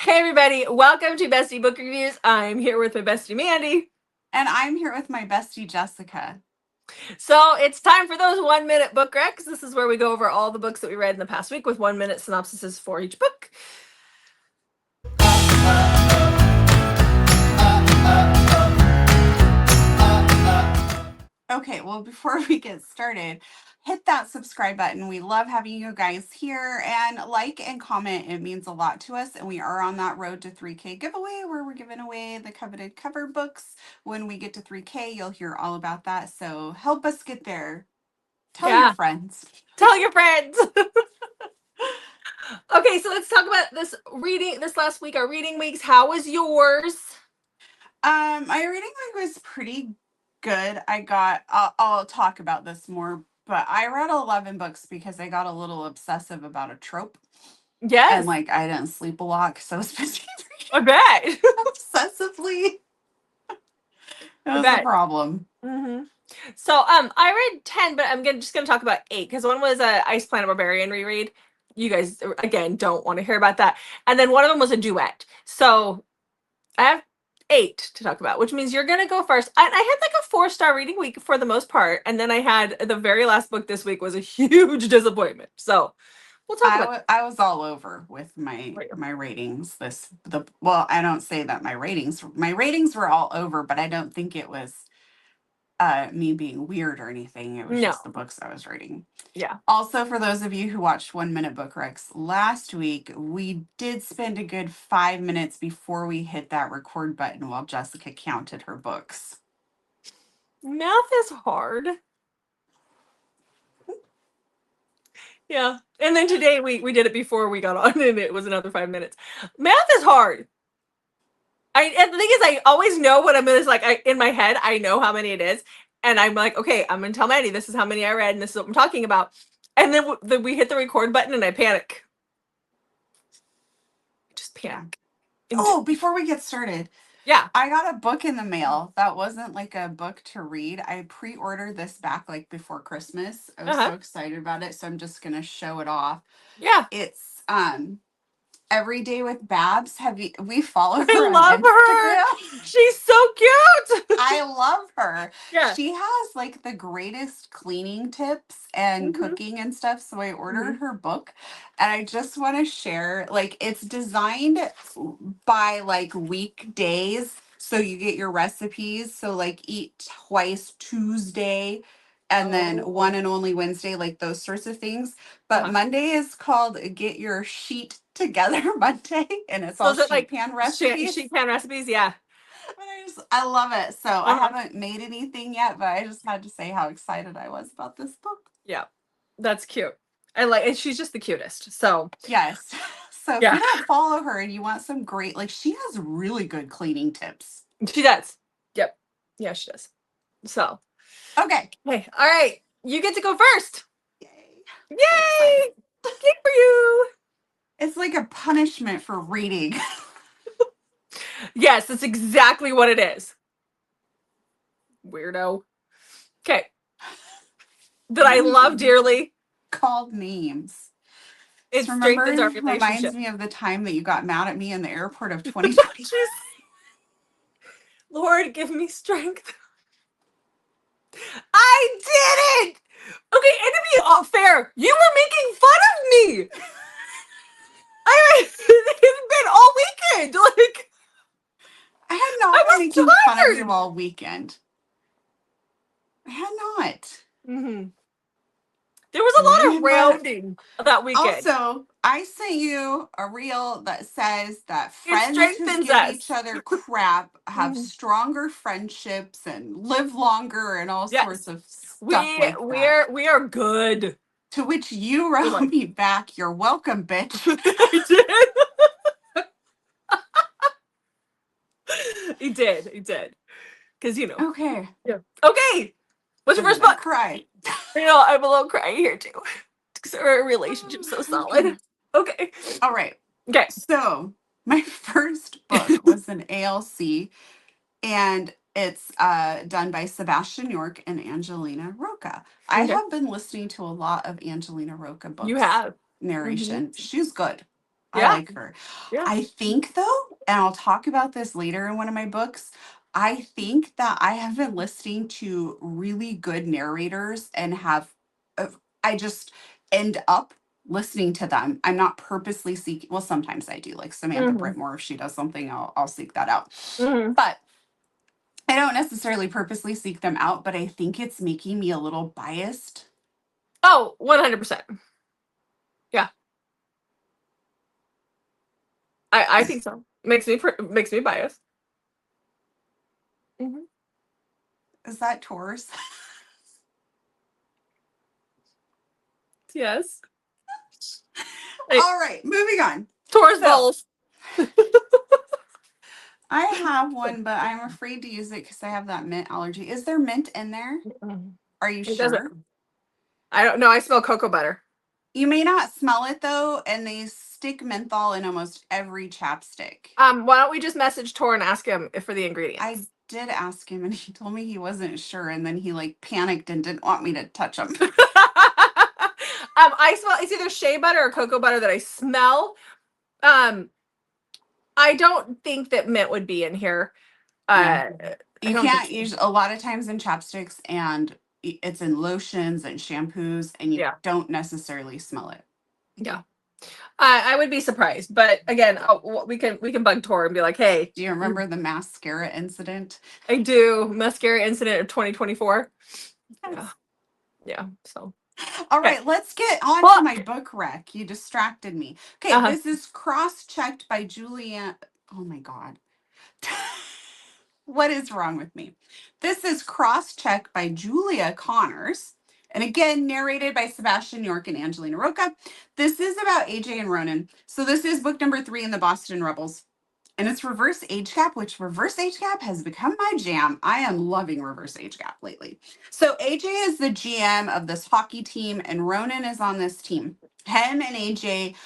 Hey everybody, welcome to Bestie Book Reviews. I'm here with my bestie Mandy. And I'm here with my bestie Jessica. So it's time for those 1 minute book recs. This is where we go over all the books that we read in the past week with 1 minute synopsises for each book. Okay, well, before we get started, hit that subscribe button. We love having you guys here, and like and comment. It means a lot to us. And we are on that road to 3K giveaway where we're giving away the coveted cover books. When we get to 3K, you'll hear all about that. So help us get there. Tell your Yeah, friends. tell your friends. Okay, so let's talk about this last week, our reading weeks. How was yours? My reading week was pretty good. I'll talk about this more, but I read 11 books because I got a little obsessive about a trope. And Yes, like I didn't sleep a lot because I was busy I bet. obsessively. It I was a bet. problem. hmm So, I read 10, but just gonna talk about 8 because one was a Ice Planet Barbarian reread. You guys again don't want to hear about that, and then one of them was a duet. So I have 8 to talk about, which means you're gonna go first. I had like a 4-star reading week for the most part, and then I had the very last book this week was a huge disappointment. So we'll talk about I was all over with my that. my ratings. Well, I don't say that my ratings were all over, but I don't think it was me being weird or anything. It was just the No, books I was reading. yeah. Also, for those of you who watched 1 Minute Book Recs last week, we did spend a good 5 minutes before we hit that record button while Jessica counted her books. Math is hard. Yeah. And then today we did it before we got on and it was another 5 minutes. Math is hard. And the thing is I always know what I'm gonna like in my head, I know how many it is. And I'm like, okay, I'm gonna tell Maddie this is how many I read and this is what I'm talking about. And then we hit the record button and I panic. Just Yeah. panic. Oh, before we get started, Yeah. I got a book in the mail that wasn't like a book to read. I pre-ordered this back like before Christmas. I was Uh-huh. so excited about it, so I'm just gonna show it off. Yeah. It's Every Day with Babs. We follow I her on love Instagram. her. She's so cute. I love her. Yeah. She has like the greatest cleaning tips and hmm cooking and stuff. So I ordered hmm her book and I just want to share like it's designed by like weekdays. So you get your recipes. So like eat twice Tuesday and then one Oh. and only Wednesday, like those sorts of things. But Uh-huh. Monday is called Get Your Sheet Together Monday and it's So all is it sheet like pan recipes. sheet pan recipes? Yeah. But I love it. So I Uh-huh. haven't made anything yet, but I just had to say how excited I was about this book. Yeah. That's cute. I like and she's just the cutest. So Yes. So if yeah, you don't follow her and you want some great, like she has really good cleaning tips. she does. Yep. Yeah, she does. So Okay. hey, all right. You get to go first. Yay. So excited. Yay! Yay for you. It's like a punishment for reading. Yes, that's exactly what it is. Weirdo. Okay. That I love dearly. Called names. It This strengthens our reminds relationship. me of the time that you got mad at me in the airport of 2020. She's Lord, give me strength. I did it! Okay, and to be fair, you were making fun of me. It's been all weekend. Like I had I not been was making fun of you tired. all weekend. I had not. Mm-hmm. There was a And lot of then what? rounding that weekend. Also, I sent you a reel that says that It friends who strengthens give each us. other crap have Mhm. stronger friendships and live longer and all sorts Yes, of stuff like that. we are good. To which you We wrote like. me back, "You're welcome, bitch." I did. He did. He did. Because Okay. Yeah. Okay. What's your I'm first gonna book? cry. I'm a little crying here too. Because our relationship's so solid. Okay. Okay. All right. Okay. So my first book was an ALC, and it's done by Sebastian York and Angelina Roca. I Okay. have been listening to a lot of Angelina Roca You books have. hmm narration. She's good. I Yeah. like her. Yeah. I think though, and I'll talk about this later in one of my books, I think that I have been listening to really good narrators and uh, I just end up listening to them. I'm not purposely seeking, well, sometimes I do, like Samantha Hmm. Brittmore, if she does something, I'll seek that out. Hmm. But I don't necessarily purposely seek them out, but I think it's making me a little biased. Oh, 100%. Yeah. I think so. Makes me biased. Hmm. Is that Taurus? Yes. Hey, All right, moving on. Taurus So balls. I have one, but I'm afraid to use it because I have that mint allergy. Is there mint in there? Are you It doesn't. sure? I don't know. I smell cocoa butter. You may not smell it though, and they stick menthol in almost every chapstick. Why don't we just message Tor and ask him if for the I ingredients? did ask him, and he told me he wasn't sure, and then he like panicked and didn't want me to touch him. I smell it's either shea butter or cocoa butter that I smell. Um, I don't think that mint would be in here. Yeah, Uh, I you don't think can't so. use a lot of times in chapsticks, and it's in lotions and shampoos, and you Yeah, don't necessarily smell it. yeah. I would be surprised, but again, we can bug Tor and be like, "Hey, Do you remember the mascara incident? I do mascara incident of 2024." Yeah, Yes. yeah. So All okay. right, let's get on to Well, my book rec. You distracted me. Okay, uh-huh. this is cross-checked by Julia. Oh my God. What is wrong with me? This is cross-checked by Julia Connors. And again, narrated by Sebastian York and Angelina Roca. This is about AJ and Ronan. So this is book number 3 in the Boston Rebels. And it's reverse age gap, which reverse age gap has become my jam. I am loving reverse age gap lately. So AJ is the GM of this hockey team, and Ronan is on this team. Him and AJ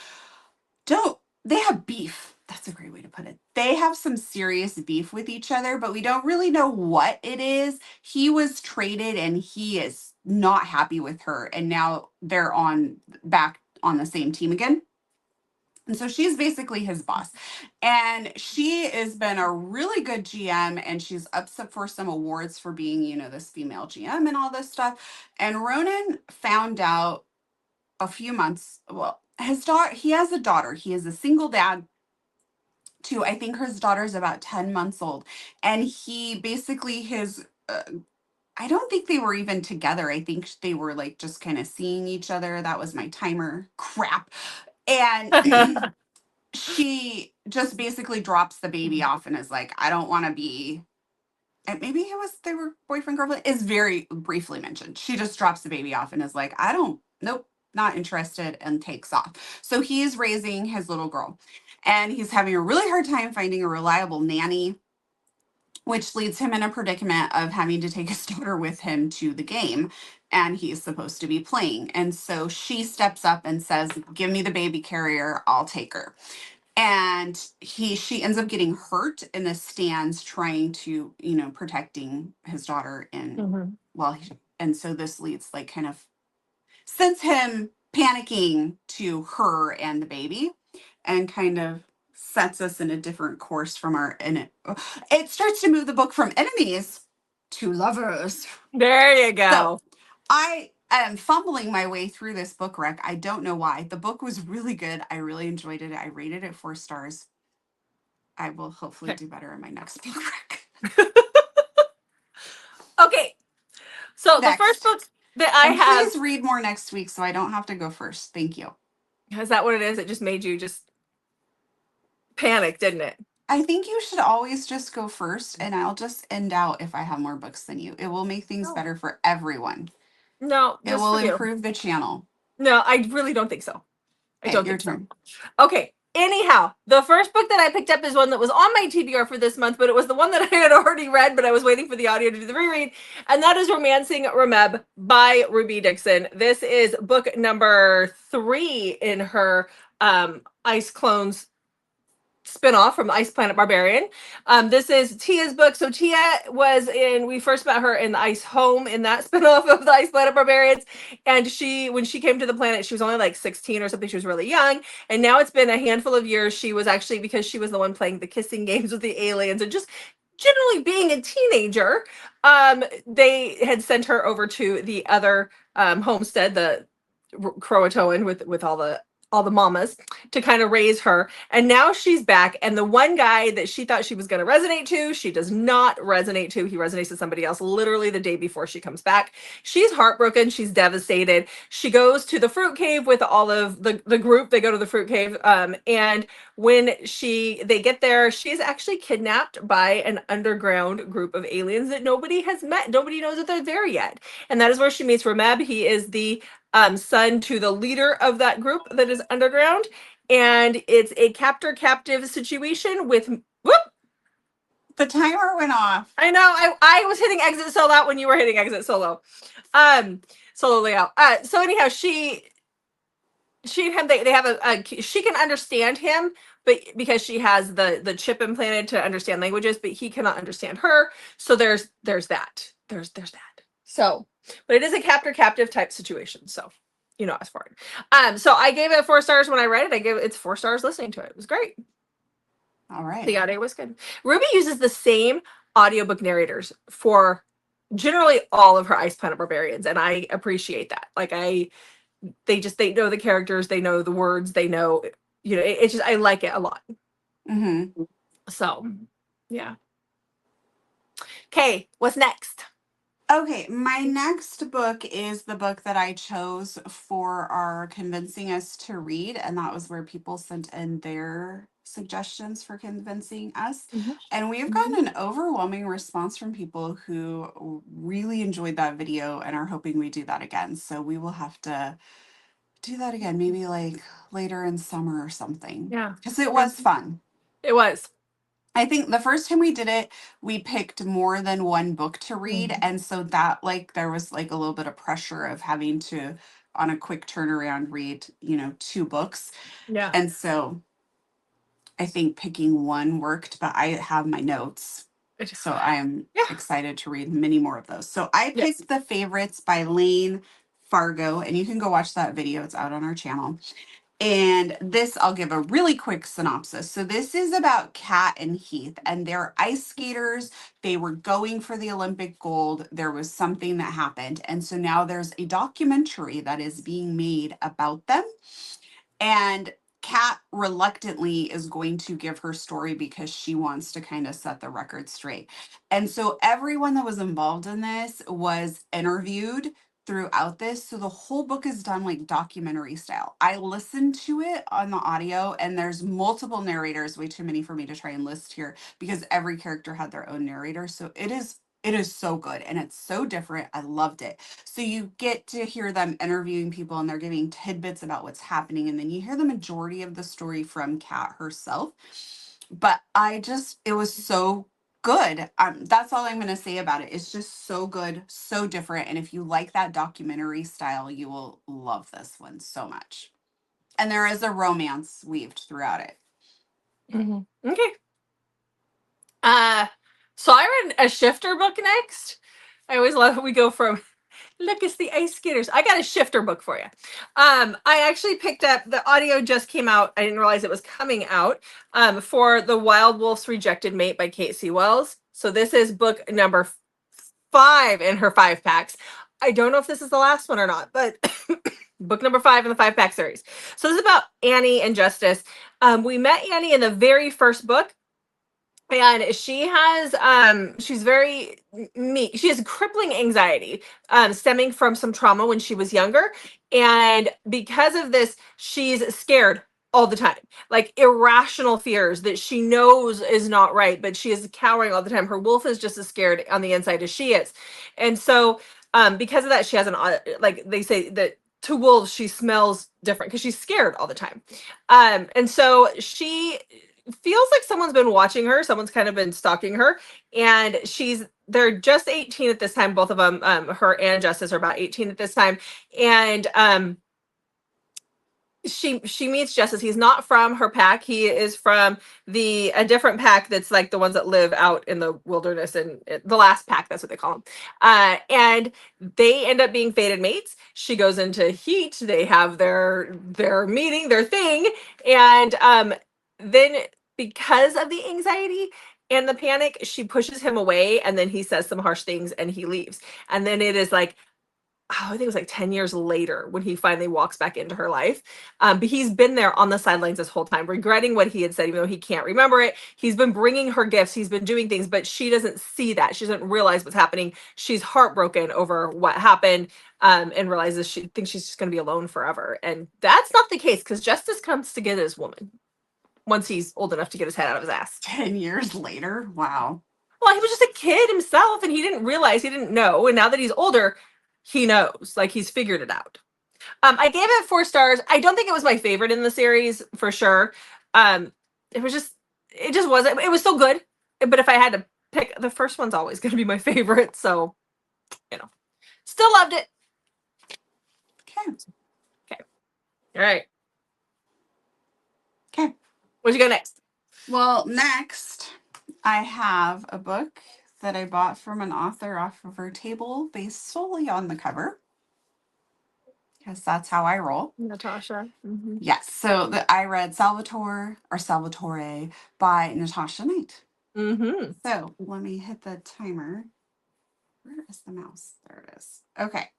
don't, they have beef. That's a great way to put it. They have some serious beef with each other, but we don't really know what it is. He was traded and he is not happy with her. And now they're on back on the same team again. And so she's basically his boss. And she has been a really good GM, and she's up for some awards for being, this female GM and all this stuff. And Ronan found out a few months, well, his daughter, he has a daughter. He is a single dad too. I think his daughter's about 10 months old. And he basically, I don't think they were even together. I think they were like just kind of seeing each other. That was my timer. Crap. And she just basically drops the baby off and is like, I don't want to be. And maybe they were boyfriend, girlfriend, is very briefly mentioned. She just drops the baby off and is like, nope, not interested, and takes off. So he's raising his little girl, and he's having a really hard time finding a reliable nanny, which leads him in a predicament of having to take his daughter with him to the game. And he's supposed to be playing. And so she steps up and says, give me the baby carrier, I'll take her. And she ends up getting hurt in the stands trying to, protecting his daughter in Mhm. and so this leads, like, kind of sends him panicking to her and the baby, and kind of sets us in a different course from it starts to move the book from enemies to lovers. There you So go. I am fumbling my way through this book rec. I don't know why. The book was really good. I really enjoyed it. I rated it 4 stars. I will hopefully Okay. do better in my next book rec. Okay. So the first Next. book that I And have, please read more next week so I don't have to go first. Thank you. is that what it is? It just made you just panic, didn't it? I think you should always just go first, and I'll just end out if I have more books than you. It will make things No. better for everyone. No, It just will for you. improve the channel. No, I really don't think so. I Okay, don't your think so. turn. Okay. Anyhow, the first book that I picked up is one that was on my TBR for this month, but it was the one that I had already read, but I was waiting for the audio to do the reread, and that is Romancing Remeb by Ruby Dixon. This is book number 3 in her Ice Clones spinoff from Ice Planet Barbarian. This is Tia's book. So Tia was in, we first met her in the Ice Home in that spinoff of the Ice Planet Barbarians. And when she came to the planet, she was only like 16 or something. She was really young. And now it's been a handful of years. She was actually, because she was the one playing the kissing games with the aliens and just generally being a teenager, they had sent her over to the other homestead, the Croatoan, with all the mamas, to kind of raise her. And now she's back, and the one guy that she thought she was going to resonate to, she does not resonate to. He resonates to somebody else literally the day before she comes back. She's heartbroken. She's devastated. She goes to the fruit cave with all of the group. They go to the fruit cave, and when they get there, she's actually kidnapped by an underground group of aliens that nobody has met. Nobody knows that they're there yet. And that is where she meets Rameb. He is the son to the leader of that group that is underground. And it's a captor-captive situation with, whoop! The timer went off. I know, I was hitting exit so loud when you were hitting exit solo. Solo layout. So anyhow, she and him, they have she can understand him, but because she has the chip implanted to understand languages, but he cannot understand her. So there's that. There's that. So, but it is a captor-captive type situation. So, as far as. So I gave it 4 stars when I read it. It's 4 stars listening to it. It was great. All right. The audio was good. Ruby uses the same audiobook narrators for generally all of her Ice Planet Barbarians, and I appreciate that. Like they know the characters, they know the words, they know, it's just, I like it a lot. Mm-hmm. So, yeah. Okay, what's next? Okay, my next book is the book that I chose for our convincing us to read, and that was where people sent in their suggestions for convincing us. Mm-hmm. And we have gotten an overwhelming response from people who really enjoyed that video and are hoping we do that again. So we will have to do that again, maybe like later in summer or something. Yeah. Because it was fun. It was. I think the first time we did it, we picked more than one book to read. Mhm. And so that there was a little bit of pressure of having to, on a quick turnaround, read, 2 books. Yeah. And so I think picking one worked, but I have my notes. So I am excited to read many more of those. So I picked The Favorites by Lane Fargo, and you can go watch that video. It's out on our channel. And this, I'll give a really quick synopsis. So this is about Kat and Heath, and they're ice skaters. They were going for the Olympic gold. There was something that happened. And so now there's a documentary that is being made about them. And Kat reluctantly is going to give her story because she wants to kind of set the record straight. And so everyone that was involved in this was interviewed throughout this. So the whole book is done like documentary style. I listened to it on the audio, and there's multiple narrators, way too many for me to try and list here because every character had their own narrator. So it is so good and it's so different. I loved it. So you get to hear them interviewing people and they're giving tidbits about what's happening. And then you hear the majority of the story from Kat herself. But it was so good. That's all I'm going to say about it. It's just so good, so different. And if you like that documentary style, you will love this one so much. And there is a romance weaved throughout it. Mm-hmm. Okay. So I read a shifter book next. I always love we go from look, it's the ice skaters. I got a shifter book for you. I actually picked up, the audio just came out. I didn't realize it was coming out, for The Wild Wolf's Rejected Mate by Kate C. Wells. So this is book number 5 in her 5-packs. I don't know if this is the last one or not, but book number 5 in the 5-pack series. So this is about Annie and Justice. We met Annie in the very first book. And she has she's very meek. She has crippling anxiety stemming from some trauma when she was younger, and because of this she's scared all the time, like irrational fears that she knows is not right, but she is cowering all the time. Her wolf is just as scared on the inside as she is. And so because of that, she has like they say that to wolves she smells different because she's scared all the time. And so she feels like someone's been watching her. Someone's kind of been stalking her, and they're just 18 at this time. Both of them, her and Justice, are about 18 at this time, and she meets Justice. He's not from her pack. He is from a different pack that's like the ones that live out in the wilderness, and the last pack, that's what they call them. And they end up being fated mates. She goes into heat. They have their meeting, their thing, and then because of the anxiety and the panic, she pushes him away, and then he says some harsh things and he leaves. And then it is like, I think it was like 10 years later when he finally walks back into her life. But he's been there on the sidelines this whole time, regretting what he had said, even though he can't remember it. He's been bringing her gifts. He's been doing things, but she doesn't see that. She doesn't realize what's happening. She's heartbroken over what happened, and realizes she thinks she's just going to be alone forever. And that's not the case, because Justice comes to get his woman once he's old enough to get his head out of his ass. 10 years later? Wow. Well, he was just a kid himself, and he didn't realize, he didn't know. And now that he's older, he knows, like, he's figured it out. I gave it 4 stars. I don't think it was my favorite in the series, for sure. It just wasn't. It was still good, but if I had to pick, the first one's always going to be my favorite. So, still loved it. Okay. All right. Okay. What'd you go next? Well, next, I have a book that I bought from an author off of her table based solely on the cover, because that's how I roll. Natasha. Mm-hmm. Yes. So I read Salvatore by Natasha Knight. Mm-hmm. So let me hit the timer. Where is the mouse? There it is. Okay.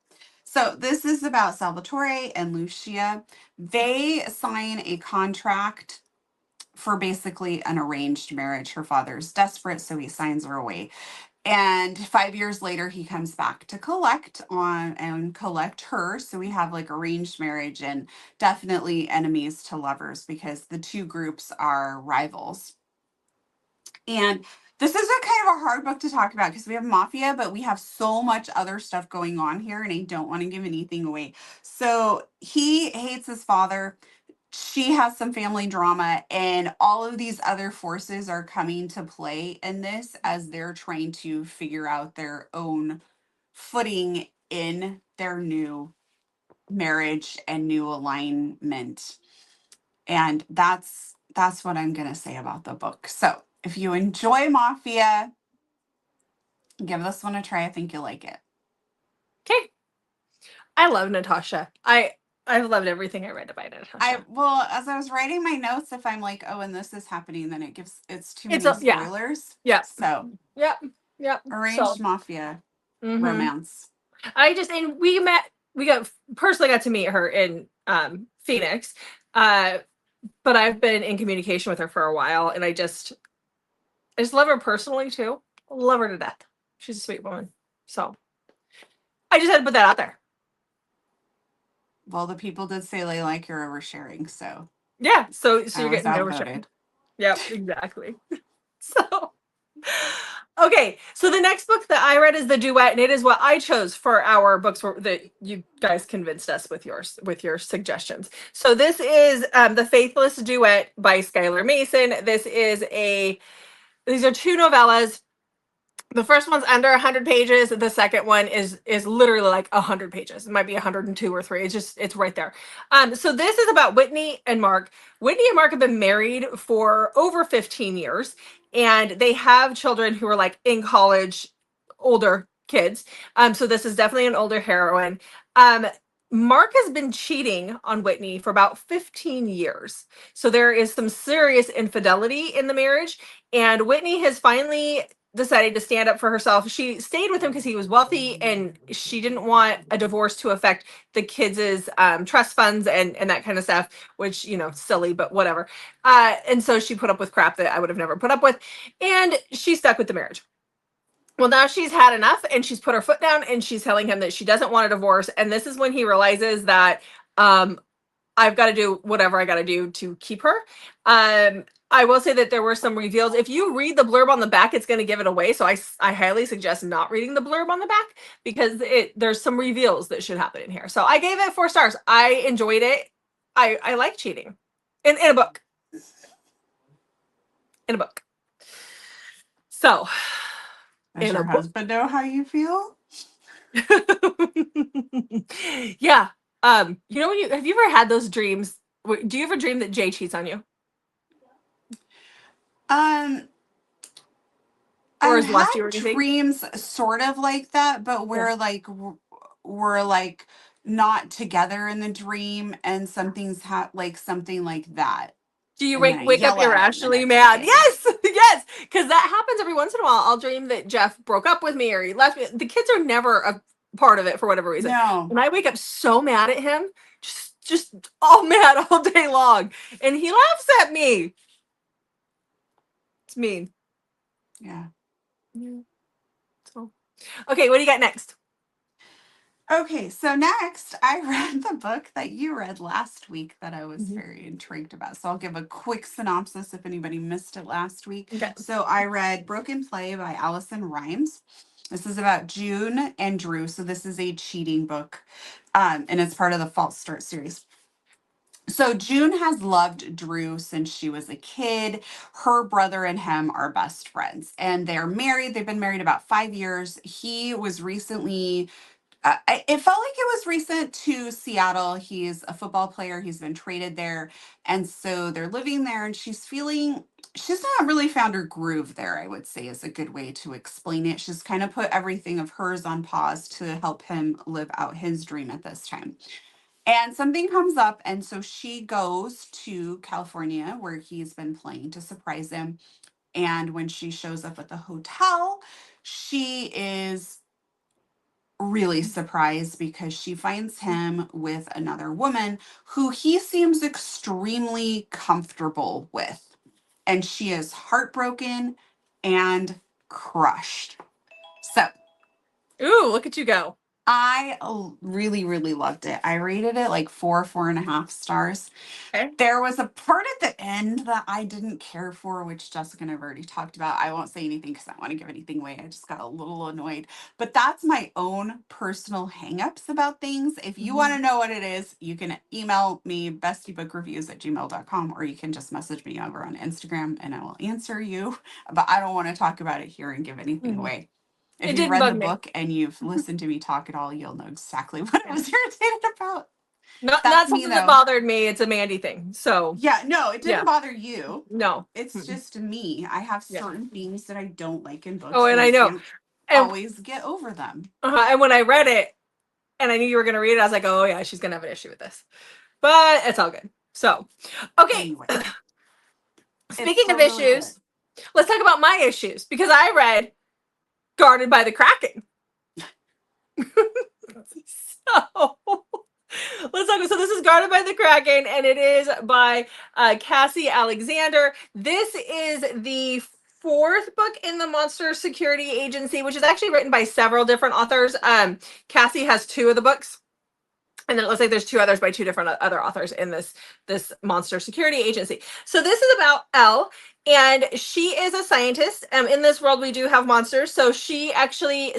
So this is about Salvatore and Lucia. They sign a contract for basically an arranged marriage. Her father's desperate, so he signs her away. And 5 years later, he comes back to collect her. So we have like arranged marriage and definitely enemies to lovers, because the two groups are rivals. And this is a kind of a hard book to talk about, because we have Mafia, but we have so much other stuff going on here, and I don't want to give anything away. So he hates his father. She has some family drama, and all of these other forces are coming to play in this as they're trying to figure out their own footing in their new marriage and new alignment. And that's what I'm going to say about the book. So if you enjoy Mafia, give this one a try. I think you'll like it. Okay. I love Natasha. I've loved everything I read about Natasha. Well, as I was writing my notes, if I'm like, oh, and this is happening, then it's too many spoilers. Yeah. So Yep. arranged Mafia romance. We personally got to meet her in Phoenix. But I've been in communication with her for a while, and I just love her personally too. Love her to death. She's a sweet woman. So I just had to put that out there. Well, the people did say they like your oversharing, so yeah. So you're getting overshared. Yep, exactly. So okay, so the next book that I read is The Duet, and it is what I chose for our books that you guys convinced us with your suggestions. So this is The Faithless Duet by Skylar Mason. These are 2 novellas. The first one's under 100 pages. The second one is literally like 100 pages. It might be 102 or 3. It's right there. So this is about Whitney and Mark. Whitney and Mark have been married for over 15 years, and they have children who are like in college, older kids. So this is definitely an older heroine. Mark has been cheating on Whitney for about 15 years. So there is some serious infidelity in the marriage, and Whitney has finally decided to stand up for herself. She stayed with him because he was wealthy, and she didn't want a divorce to affect the kids' trust funds and that kind of stuff, which, silly, but whatever. And so she put up with crap that I would have never put up with, and she stuck with the marriage. Well, now she's had enough, and she's put her foot down, and she's telling him that she doesn't want a divorce. And this is when he realizes that I've got to do whatever I got to do to keep her. I will say that there were some reveals. If you read the blurb on the back, it's going to give it away. So I highly suggest not reading the blurb on the back, because there's some reveals that should happen in here. So I gave it 4 stars. I enjoyed it. I like cheating in a book. In a book. So. Does your husband know how you feel? Yeah. Have you ever had those dreams Do you ever dream that Jay cheats on you? Um, Or I've is had lusty or anything? dreams sort of like that, but Yeah. we're like not together in the dream, and something like that, Do you and then I wake up yell at him the irrationally next mad? day. Yes, yes, because that happens every once in a while. I'll dream that Jeff broke up with me or he left me. The kids are never a part of it for whatever reason. No, And I wake up so mad at him, just all mad all day long. And he laughs at me. It's mean. yeah. Yeah. So. Okay, what do you got next? Okay, so next I read the book that you read last week that I was Mhm. very intrigued about. So I'll give a quick synopsis if anybody missed it last week. Okay. So I read Broken Play by Allison Rhymes. This is about June and Drew. So this is a cheating book, and it's part of the False Start series. So June has loved Drew since she was a kid. Her brother and him are best friends, and they're married. They've been married about 5 years. He was recently it felt like it was recent to Seattle. He's a football player. He's been traded there. And so they're living there, and she's not really found her groove there, I would say is a good way to explain it. She's kind of put everything of hers on pause to help him live out his dream at this time. And something comes up, and so she goes to California where he's been playing to surprise him. And when she shows up at the hotel, she is really surprised because she finds him with another woman who he seems extremely comfortable with. And she is heartbroken and crushed. So Ooh, look at you go. I really, really loved it. I rated it like 4.5 stars. Okay. There was a part at the end that I didn't care for, which Jessica and I've already talked about. I won't say anything because I don't want to give anything away. I just got a little annoyed. But that's my own personal hangups about things. If you want to know what it is, you can email me bestiebookreviews@gmail.com, or you can just message me over on Instagram and I will answer you. But I don't want to talk about it here and give anything Mhm. away. If It you've didn't read the bug me. book and you've listened to me talk at all, you'll know exactly what I Yeah. was irritated about. Not That's me something that though. bothered me. It's a Mandy thing. So Yeah, no, it didn't yeah. bother you. No. It's Mm-mm. just me. I have Yeah. certain things that I don't like in Oh, books, and and I I know. can't And always get over them. and when I read it and I knew you were gonna read it, I was like, oh yeah, she's gonna have an issue with this. But it's all good. So okay. Anyway, it's Speaking of still really good. issues, let's talk about my issues because I read Guarded by the Kraken. So let's talk. So this is Guarded by the Kraken, and it is by Cassie Alexander. This is the fourth book in the Monster Security Agency, which is actually written by several different authors. Cassie has two of the books. And then it looks like there's two others by two different other authors in this monster security agency. So this is about Elle, and she is a scientist. In this world, we do have monsters. So she actually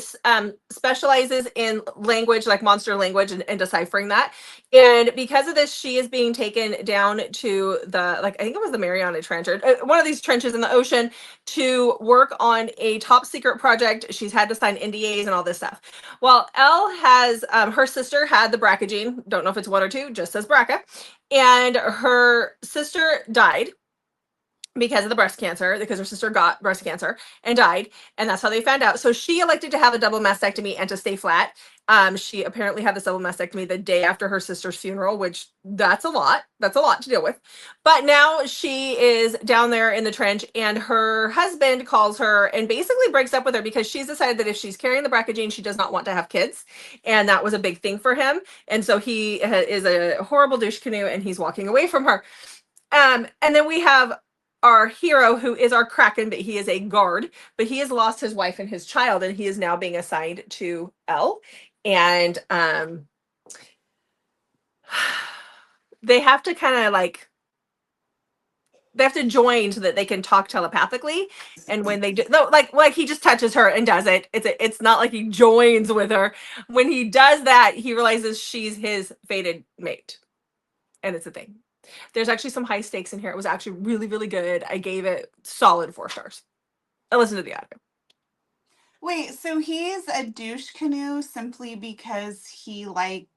specializes in language, like monster language, and deciphering that. And because of this, she is being taken down to the, like, I think it was the Mariana Trench, or one of these trenches in the ocean, to work on a top secret project. She's had to sign NDAs and all this stuff. Well, Elle has her sister had the BRCA gene. Don't know if it's one or two, just says BRCA. And her sister died because of the breast cancer, because her sister got breast cancer and died, and that's how they found out. So she elected to have a double mastectomy and to stay flat. She apparently had this double mastectomy the day after her sister's funeral, which that's a lot. That's a lot to deal with. But now she is down there in the trench, and her husband calls her and basically breaks up with her because she's decided that if she's carrying the BRCA gene, she does not want to have kids, and that was a big thing for him. And so he is a horrible douche canoe, and he's walking away from her. And then we have our hero, who is our Kraken, but he is a guard, but he has lost his wife and his child, and he is now being assigned to Elle. And they have to kind of like, they have to join so that they can talk telepathically. And when they do, no, like he just touches her and does it. It's not like he joins with her. When he does that, he realizes she's his fated mate, and it's a thing. There's actually some high stakes in here. It was actually really, really good. I gave it solid 4 stars. I listened to the audio. Wait, so he's a douche canoe simply because he like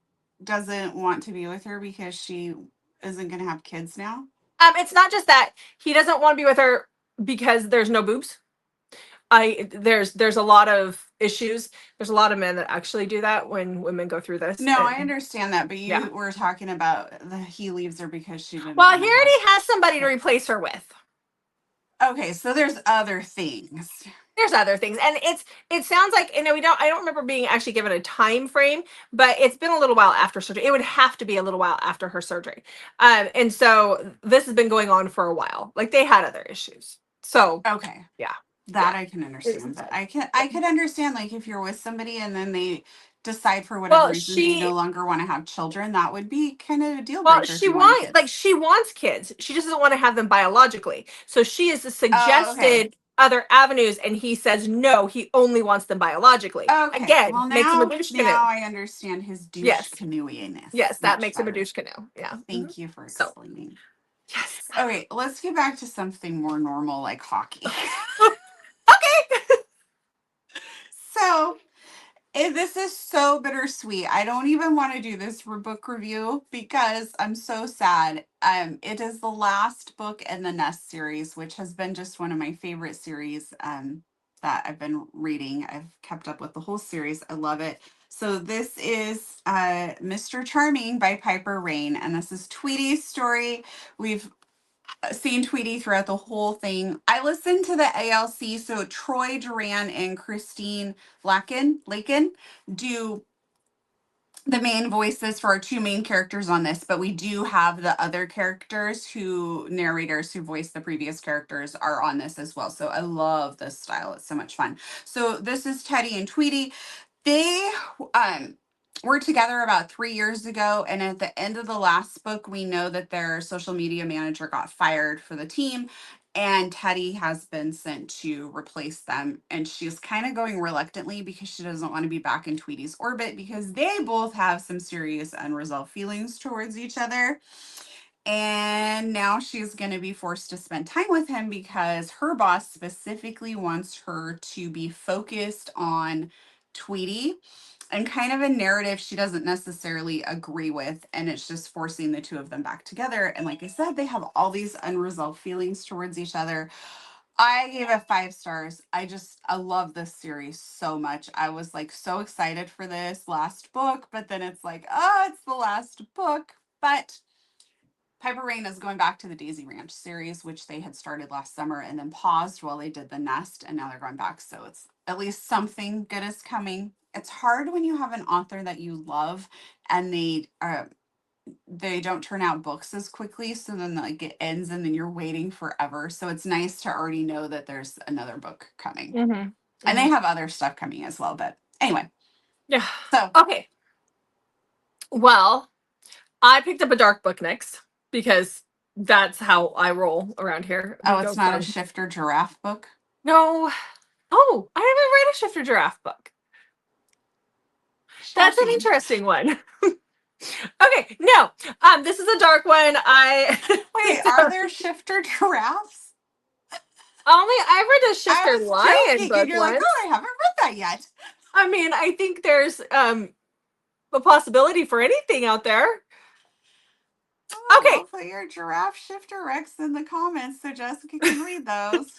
doesn't want to be with her because she isn't going to have kids now? It's not just that he doesn't want to be with her because there's no boobs. There's a lot of issues. There's a lot of men that actually do that when women go through this. No, I understand that, but you Yeah. were talking about he leaves her because she didn't. Well, wanna he already have- has somebody to replace her with. Okay, so there's other things. There's other things, and it sounds like, I don't remember being actually given a time frame, but it's been a little while after surgery. It would have to be a little while after her surgery, and so this has been going on for a while. Like, they had other issues, so Okay. yeah, That yeah. I can understand, but I could understand, like, if you're with somebody and then they decide for whatever Well, reason they no longer want to have children, that would be kind of a deal well, breaker if you wanted kids. she wants kids. She just doesn't want to have them biologically. So she has Oh, okay. suggested other avenues, and he says no. He only wants them biologically. Okay. Again, Well, makes him a now douche canoe. I understand his douche Yes. canoeiness. Yes, that much makes him a better. douche canoe. Yeah. Thank you for So, explaining. yes. Okay, let's get back to something more normal like hockey. Okay. So, this is so bittersweet. I don't even want to do this for book review because I'm so sad. It is the last book in the Nest series, which has been just one of my favorite series that I've been reading. I've kept up with the whole series. I love it. So this is Mr. Charming by Piper Rain, and this is Tweety's story. We've seen Tweety throughout the whole thing. I listened to the ALC, so Troy Duran and Christine Lakin do the main voices for our two main characters on this, but we do have the other characters narrators who voice the previous characters are on this as well. So I love this style. It's so much fun. So this is Teddy and Tweety. They were together about 3 years ago, and at the end of the last book, we know that their social media manager got fired for the team, and Teddy has been sent to replace them. And she's kind of going reluctantly because she doesn't want to be back in Tweety's orbit because they both have some serious unresolved feelings towards each other. And now she's going to be forced to spend time with him because her boss specifically wants her to be focused on Tweety and kind of a narrative she doesn't necessarily agree with. And it's just forcing the two of them back together. And like I said, they have all these unresolved feelings towards each other. I gave it 5 stars. I love this series so much. I was like so excited for this last book, but then it's like, oh, it's the last book. But Piper Rain is going back to the Daisy Ranch series, which they had started last summer and then paused while they did the Nest, and now they're going back. So it's at least something good is coming. It's hard when you have an author that you love and they don't turn out books as quickly. So then like it ends and then you're waiting forever. So it's nice to already know that there's another book coming. Mm-hmm. And they have other stuff coming as well. But anyway. Yeah. So okay. Well, I picked up a dark book next because that's how I roll around here. Oh, it's not a Shifter Giraffe book? No. Oh, I haven't read a Shifter Giraffe book. That's an interesting one. Okay, no. This is a dark one. Wait, are there Shifter Giraffes? I read a Shifter Lion book and you're once. like, oh, I haven't read that yet. I mean, I think there's a possibility for anything out there. Oh, okay. Well, put your giraffe shifter Rex in the comments so Jessica can read those.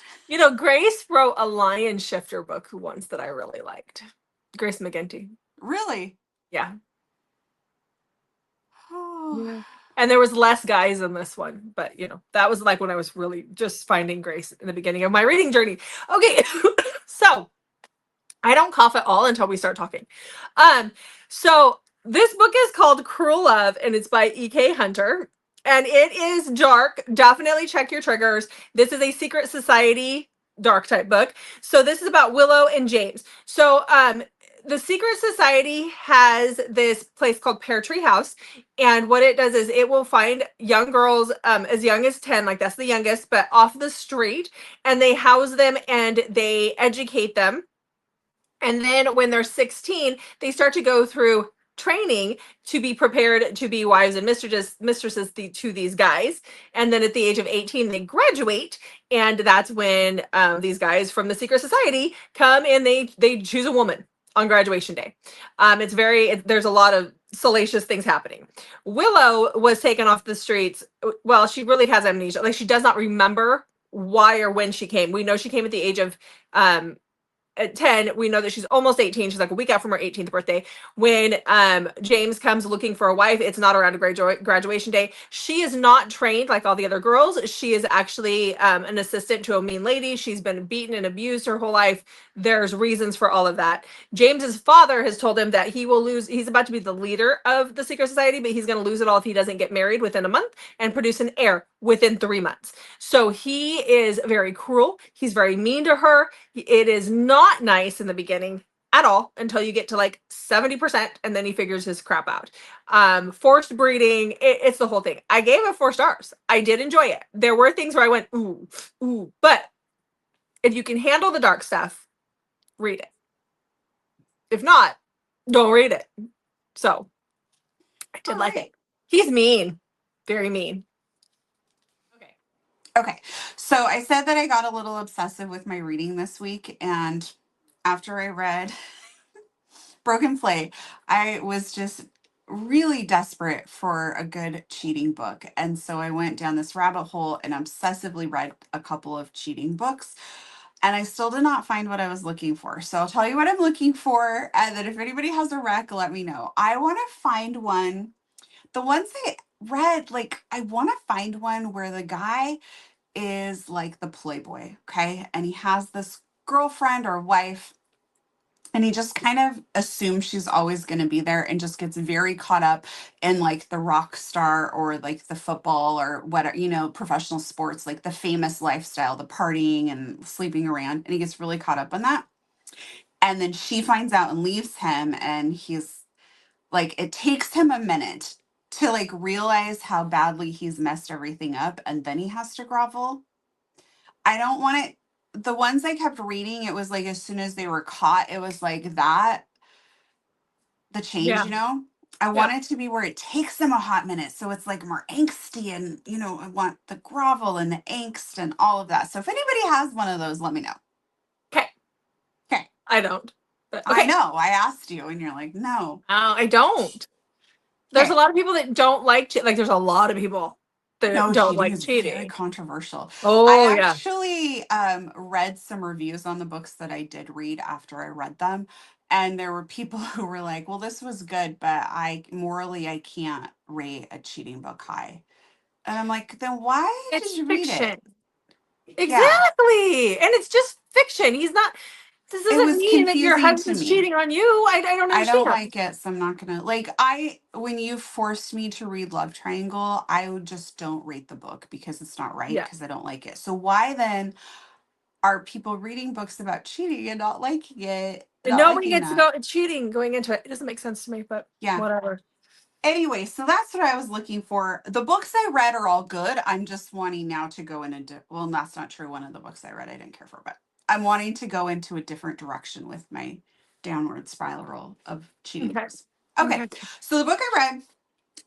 Grace wrote a lion shifter book once that I really liked. Grace McGinty. Really? Yeah. Oh. Yeah. And there was less guys in this one, but that was like when I was really just finding Grace in the beginning of my reading journey. Okay, so I don't cough at all until we start talking. So this book is called Cruel Love, and it's by E.K. Hunter, and it is dark. Definitely check your triggers. This is a secret society dark type book. So this is about Willow and James. So the secret society has this place called Pear Tree House, and what it does is it will find young girls as young as 10, like that's the youngest, but off the street, and they house them and they educate them. And then when they're 16, they start to go through training to be prepared to be wives and mistresses to these guys. And then at the age of 18, they graduate. And that's when these guys from the secret society come and they choose a woman on graduation day. There's a lot of salacious things happening. Willow was taken off the streets. Well, she really has amnesia. Like, she does not remember why or when she came. We know she came at the age of um at 10. We know that she's almost 18. She's like a week out from her 18th birthday. When James comes looking for a wife, it's not around a graduation day. She is not trained like all the other girls. She is actually an assistant to a mean lady. She's been beaten and abused her whole life. There's reasons for all of that. James's father has told him that he will lose. He's about to be the leader of the secret society, but he's going to lose it all if he doesn't get married within a month and produce an heir within 3 months. So he is very cruel. He's very mean to her. It is not nice in the beginning at all until you get to like 70%, and then he figures his crap out. Forced breeding, it's the whole thing. I gave it 4 stars. I did enjoy it. There were things where I went, ooh, ooh, but if you can handle the dark stuff, read it. If not, don't read it. So I did like it. He's mean, very mean. Okay, so I said that I got a little obsessive with my reading this week, and after I read Broken Flay, I was just really desperate for a good cheating book. And so I went down this rabbit hole and obsessively read a couple of cheating books. And I still did not find what I was looking for. So I'll tell you what I'm looking for. And then if anybody has a rec, let me know. I want to find one. The ones I read, like, I want to find one where the guy is like the playboy, okay? And he has this girlfriend or wife, and he just kind of assumes she's always going to be there and just gets very caught up in like the rock star or like the football or whatever, professional sports, like the famous lifestyle, the partying and sleeping around. And he gets really caught up in that. And then she finds out and leaves him. And he's like, it takes him a minute to like realize how badly he's messed everything up. And then he has to grovel. I don't want it. The ones I kept reading, it was like as soon as they were caught, it was like that, the change, Yeah. I want it to be where it takes them a hot minute. So it's like more angsty and, I want the grovel and the angst and all of that. So if anybody has one of those, let me know. Okay. Okay. I don't. But, okay. I know. I asked you and you're like, no. I don't. There's a lot of people that don't like there's a lot of people that don't Cheating like is cheating. very controversial. Oh, I yeah. actually read some reviews on the books that I did read after I read them. And there were people who were like, well, this was good, but I can't rate a cheating book high. And I'm like, then why It's did you read fiction. it? Yeah. Exactly. And it's just fiction. This It doesn't was mean that your confusing to husband's me. cheating on you. I don't I don't understand. like it, so I'm not gonna when you forced me to read Love Triangle, I would just don't rate the book because it's not right Yeah. because I don't like it. So why then are people reading books about cheating and not liking it? Not Nobody liking gets to that. go cheating going into it. It doesn't make sense to me, but Yeah. whatever. Anyway, so that's what I was looking for. The books I read are all good. I'm just wanting now to go in well, that's not true. One of the books I read I didn't care for, but I'm wanting to go into a different direction with my downward spiral of cheating Okay. books. Okay. So the book I read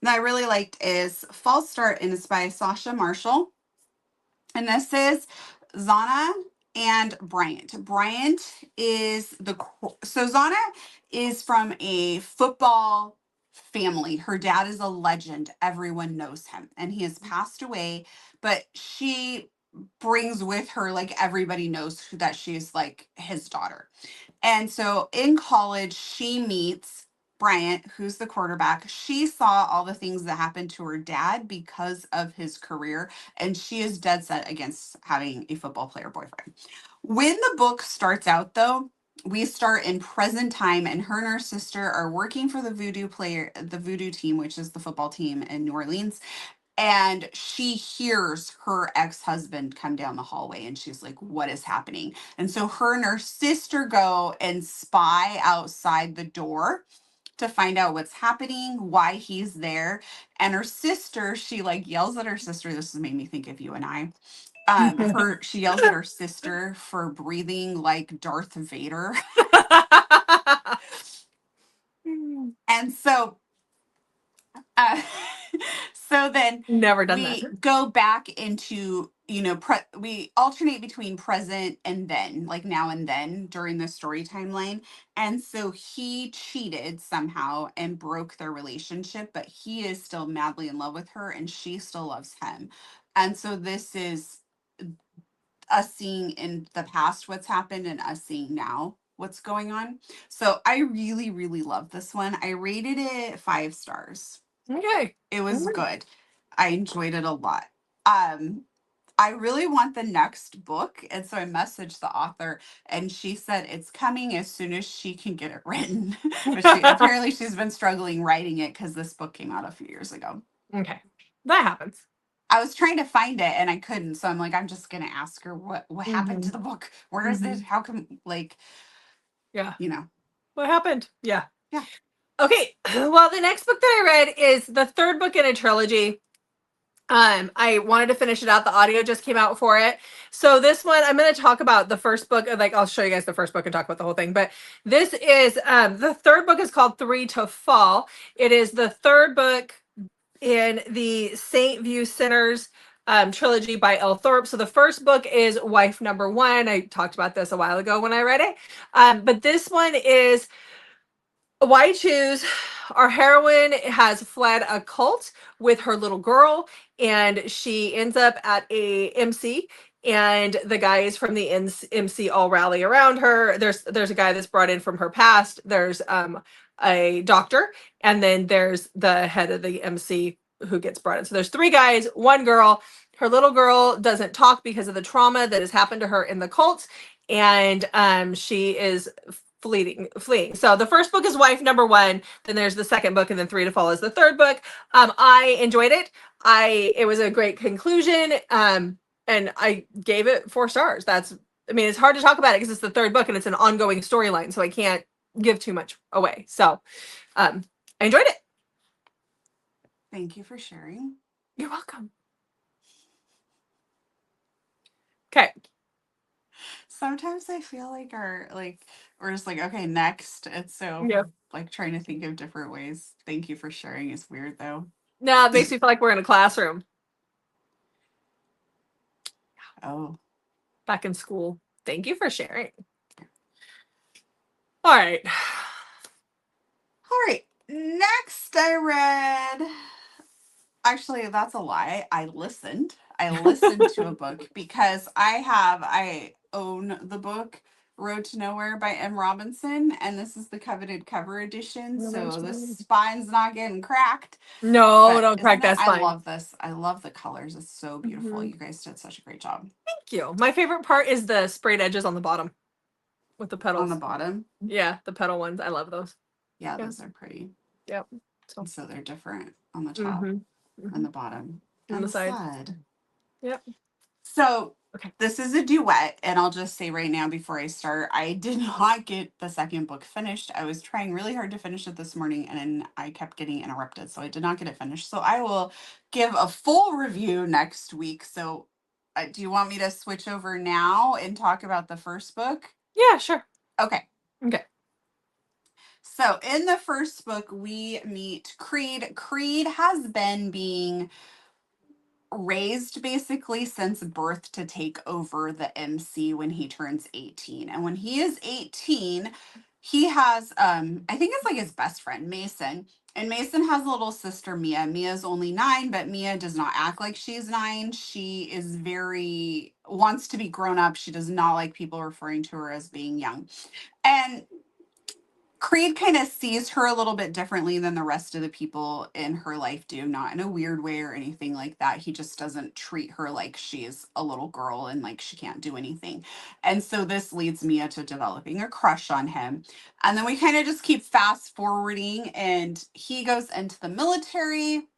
that I really liked is False Start, and it's by Sasha Marshall. And this is Zana and Bryant. Bryant is so Zana is from a football family. Her dad is a legend. Everyone knows him, and he has passed away. But she brings with her, like, everybody knows that she's like his daughter. And so in college, she meets Bryant, who's the quarterback. She saw all the things that happened to her dad because of his career, and she is dead set against having a football player boyfriend. When the book starts out, though, we start in present time, and her and her sister are working for the Voodoo team, which is the football team in New Orleans. And she hears her ex-husband come down the hallway, and she's like, what is happening? And so her and her sister go and spy outside the door to find out what's happening, why he's there. And her sister, she like yells at her sister. This has made me think of you and I. She yells at her sister for breathing like Darth Vader. And so So then Never done we that. go back into, we alternate between present and then, like now and then during the story timeline. And so he cheated somehow and broke their relationship, but he is still madly in love with her and she still loves him. And so this is us seeing in the past what's happened and us seeing now what's going on. So I really, really love this one. I rated it 5 stars. Okay. It was good. I enjoyed it a lot. Um, I really want the next book. And so I messaged the author and she said it's coming as soon as she can get it written. But she's been struggling writing it because this book came out a few years ago. Okay. That happens. I was trying to find it and I couldn't. So I'm like, I'm just gonna ask her what happened to the book. Where is it? How come Yeah. you know. What happened? Yeah. Yeah. Okay. Well, the next book that I read is the third book in a trilogy. I wanted to finish it out. The audio just came out for it. So this one, I'm going to talk about the first book. Like, I'll show you guys the first book and talk about the whole thing. But this is the third book is called Three to Fall. It is the third book in the St. View Sinners trilogy by L. Thorpe. So the first book is Wife Number One. I talked about this a while ago when I read it. But this one is Why Choose? Our heroine has fled a cult with her little girl, and she ends up at a MC. And the guys from the MC all rally around her. There's a guy that's brought in from her past. There's a doctor, and then there's the head of the MC who gets brought in. So there's 3 guys, 1 girl. Her little girl doesn't talk because of the trauma that has happened to her in the cult, and she is fleeing. So the first book is Wife Number One, then there's the second book, and then Three to Fall is the third book. I enjoyed it. It was a great conclusion. And I gave it 4 stars. It's hard to talk about it because it's the third book and it's an ongoing storyline, so I can't give too much away. So I enjoyed it. Thank you for sharing. You're welcome. Okay. Sometimes I feel like we're just like, okay, next. It's so like trying to think of different ways. Thank you for sharing. It's weird though. No, it makes me feel like we're in a classroom. Oh. Back in school. Thank you for sharing. All right. All right. Next I read. Actually, that's a lie. I listened to a book because I own the book Road to Nowhere by M. Robinson, and this is the coveted cover edition. So the spine's not getting cracked. No, don't crack that spine. I love this. I love the colors. It's so beautiful. You guys did such a great job. Thank you. My favorite part is the sprayed edges on the bottom with the petals. On the bottom? Yeah, the petal ones. I love those. Yeah, those are pretty. Yep. So they're different on the top and the bottom and the side. Yep. So this is a duet, and I'll just say right now before I start, I did not get the second book finished. I was trying really hard to finish it this morning, and I kept getting interrupted, so I did not get it finished. So I will give a full review next week. So do you want me to switch over now and talk about the first book? Yeah, sure. Okay. Okay. So in the first book, we meet Creed. Creed has been being raised basically since birth to take over the MC when he turns 18. And when he is 18, he has I think it's like his best friend, Mason. And Mason has a little sister, Mia. Mia's only 9, but Mia does not act like she's 9. She is wants to be grown up. She does not like people referring to her as being young. And Creed kind of sees her a little bit differently than the rest of the people in her life do, not in a weird way or anything like that. He just doesn't treat her like she's a little girl and like she can't do anything. And so this leads Mia to developing a crush on him. And then we kind of just keep fast forwarding, and he goes into the military.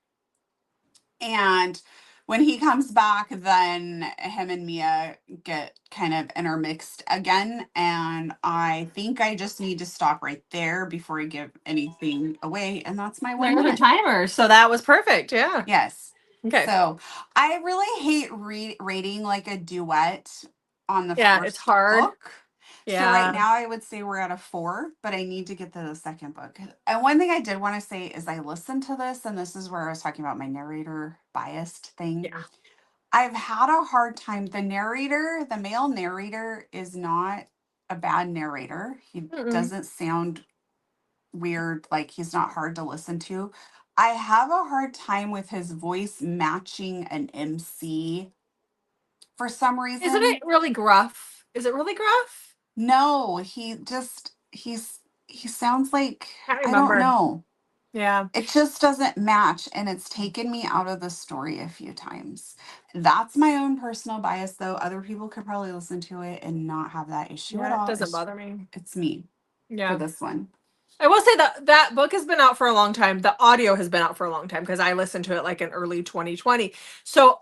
And when he comes back, then him and Mia get kind of intermixed again. And I think I just need to stop right there before I give anything away. And that's my 1 minute timer. So that was perfect. Yeah. Yes. Okay. So I really hate rating like a duet on the first it's hard book So right Yeah. now I would say we're at a 4, but I need to get to the second book. And one thing I did want to say is I listened to this, and this is where I was talking about my narrator biased thing. Yeah. I've had a hard time. The narrator, the male narrator, is not a bad narrator. He Mm-mm. doesn't sound weird, like he's not hard to listen to. I have a hard time with his voice matching an MC for some Isn't reason. it really gruff? Is it really gruff? No, he sounds like, Can't I don't remember. know. Yeah. It just doesn't match, and it's taken me out of the story a few times. That's my own personal bias, though. Other people could probably listen to it and not have that issue at Yeah, it all. doesn't bother me. It's me for Yeah. this one. I will say that that book has been out for a long time. The audio has been out for a long time because I listened to it like in early 2020. So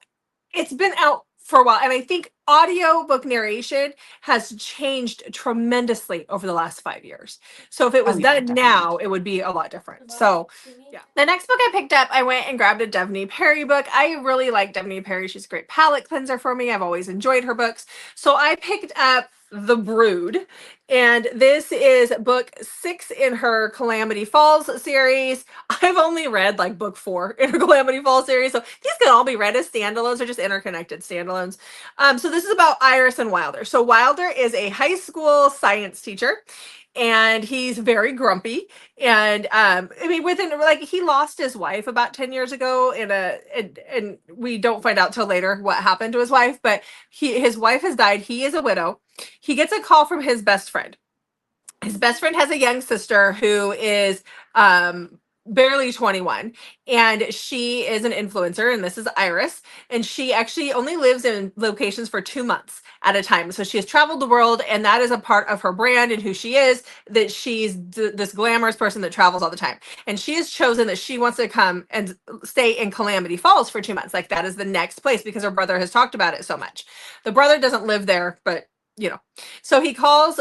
it's been out for a while. And I think audiobook narration has changed tremendously over the last 5 years. So if it Oh was yeah, done definitely. now, it would be a lot different. So yeah. The next book I picked up, I went and grabbed a Devney Perry book. I really like Devney Perry. She's a great palate cleanser for me. I've always enjoyed her books. So I picked up The Brood, and this is book 6 in her Calamity Falls series. I've only read like book 4 in her Calamity Falls series, so these can all be read as standalones or just interconnected standalones. So this is about Iris and Wilder. So Wilder is a high school science teacher, and he's very grumpy. And I mean, within like he lost his wife about 10 years ago and we don't find out till later what happened to his wife, but his wife has died. He is a widow. He gets a call from his best friend. His best friend has a young sister who is barely 21, and she is an influencer, and this is Iris, and she actually only lives in locations for 2 months at a time. So she has traveled the world, and that is a part of her brand and who she is, that she's this glamorous person that travels all the time. And she has chosen that she wants to come and stay in Calamity Falls for 2 months. Like that is the next place because her brother has talked about it so much. The brother doesn't live there, but you know, so he calls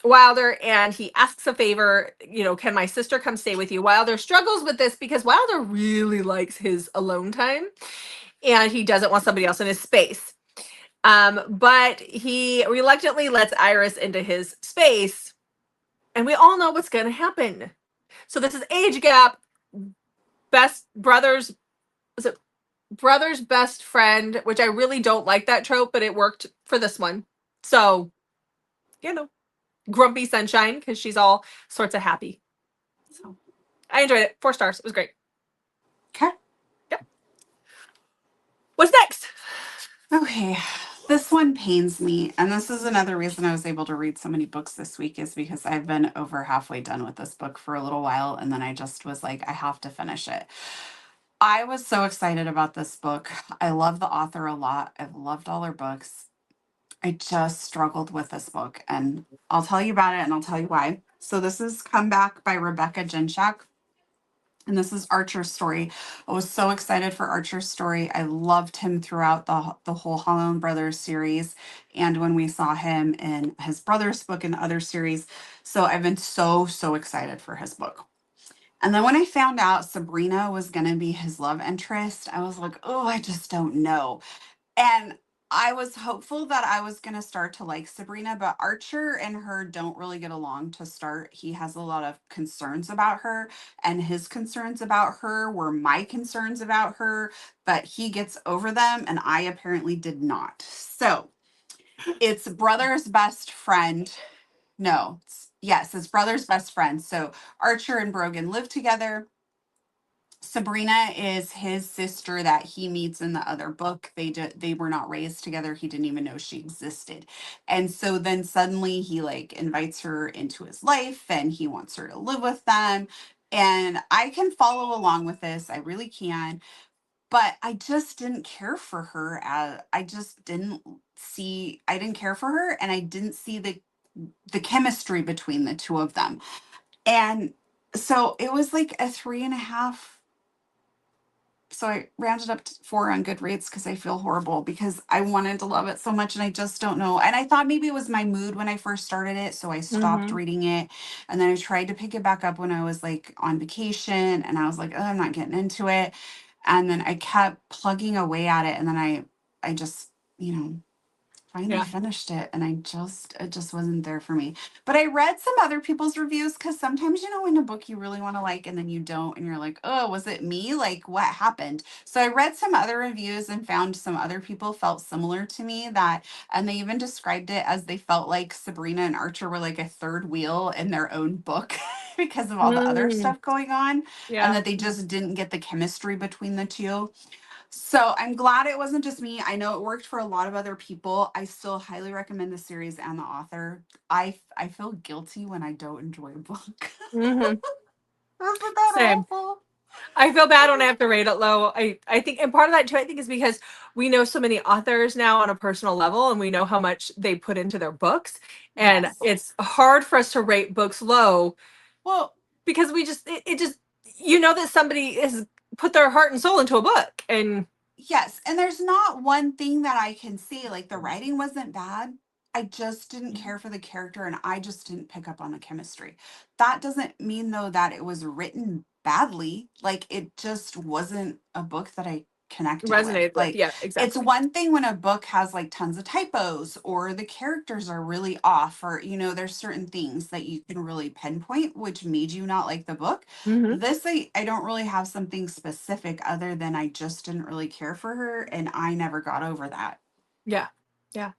Wilder and he asks a favor, can my sister come stay with you? Wilder struggles with this because Wilder really likes his alone time and he doesn't want somebody else in his space. But he reluctantly lets Iris into his space, and we all know what's going to happen. So this is age gap, best brothers, was it brother's best friend, which I really don't like that trope, but it worked for this one. So, you know, grumpy sunshine because she's all sorts of happy. So I enjoyed it. 4 stars. It was great. Okay. Yep. What's next? Okay. This one pains me. And this is another reason I was able to read so many books this week, is because I've been over halfway done with this book for a little while. And then I just was like, I have to finish it. I was so excited about this book. I love the author a lot. I've loved all her books. I just struggled with this book, and I'll tell you about it and I'll tell you why. So this is Comeback by Rebecca Jinchak, and this is Archer's story. I was so excited for Archer's story. I loved him throughout the whole Holland Brothers series, and when we saw him in his brother's book and the other series. So I've been so excited for his book. And then when I found out Sabrina was going to be his love interest, I was like, oh, I just don't know. And I was hopeful that I was going to start to like Sabrina, but Archer and her don't really get along to start. He has a lot of concerns about her, and his concerns about her were my concerns about her, but he gets over them, and I apparently did not. So it's brother's best friend. No, yes, it's brother's best friend. So Archer and Brogan live together. Sabrina is his sister that he meets in the other book. They were not raised together. He didn't even know she existed. And so then suddenly he like invites her into his life and he wants her to live with them. And I can follow along with this. I really can. But I just didn't care for her. I just didn't see, I didn't care for her, and I didn't see the chemistry between the two of them. And so it was like a 3.5. So I rounded up to 4 on Goodreads because I feel horrible because I wanted to love it so much and I just don't know. And I thought maybe it was my mood when I first started it, so I stopped Mm-hmm. reading it. And then I tried to pick it back up when I was like on vacation, and I was like, oh, I'm not getting into it. And then I kept plugging away at it, and then I just, finally Yeah. finished it, and it just wasn't there for me. But I read some other people's reviews, because sometimes, in a book you really want to like and then you don't, and you're like, oh, was it me? Like, what happened? So I read some other reviews and found some other people felt similar to me, that, and they even described it as they felt like Sabrina and Archer were like a third wheel in their own book because of all the other Mm, stuff going on, and yeah. that they just didn't get the chemistry between the two. So I'm glad it wasn't just me. I know it worked for a lot of other people. I still highly recommend the series and the author. I feel guilty when I don't enjoy a book. Hmm. Isn't that Same. awful? I feel bad when I have to rate it low. I think, and part of that too, I think, is because we know so many authors now on a personal level, and we know how much they put into their books, and Yes. it's hard for us to rate books low Well, because it just, you know, that somebody has put their heart and soul into a book, and yes. And there's not one thing that I can say. Like, the writing wasn't bad. I just didn't care for the character, and I just didn't pick up on the chemistry. That doesn't mean, though, that it was written badly. Like, it just wasn't a book that I connected with. resonated with. Like, Yeah, it's exactly. one thing when a book has like tons of typos, or the characters are really off, or, there's certain things that you can really pinpoint which made you not like the book. Hmm. This, I don't really have something specific, other than I just didn't really care for her, and I never got over that. Yeah, yeah.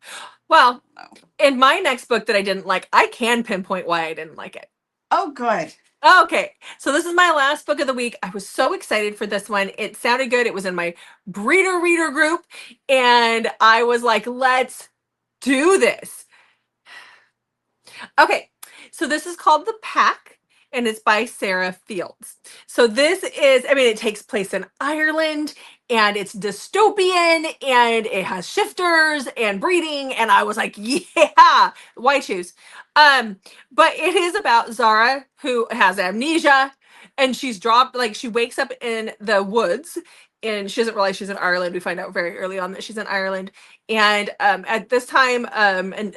Well, Oh, in my next book that I didn't like, I can pinpoint why I didn't like it. oh good. Okay, so this is my last book of the week. I was so excited for this one. It sounded good. It was in my breeder reader group, and I was like, let's do this. Okay, so this is called The Pack, and it's by Sarah Fields. So this is, I mean, it takes place in Ireland, and it's dystopian, and it has shifters and breeding, and I was like, yeah, why choose? Um, but it is about Zara, who has amnesia, and she's dropped, like, she wakes up in the woods, and she doesn't realize she's in Ireland. We find out very early on that she's in Ireland, and at this time, and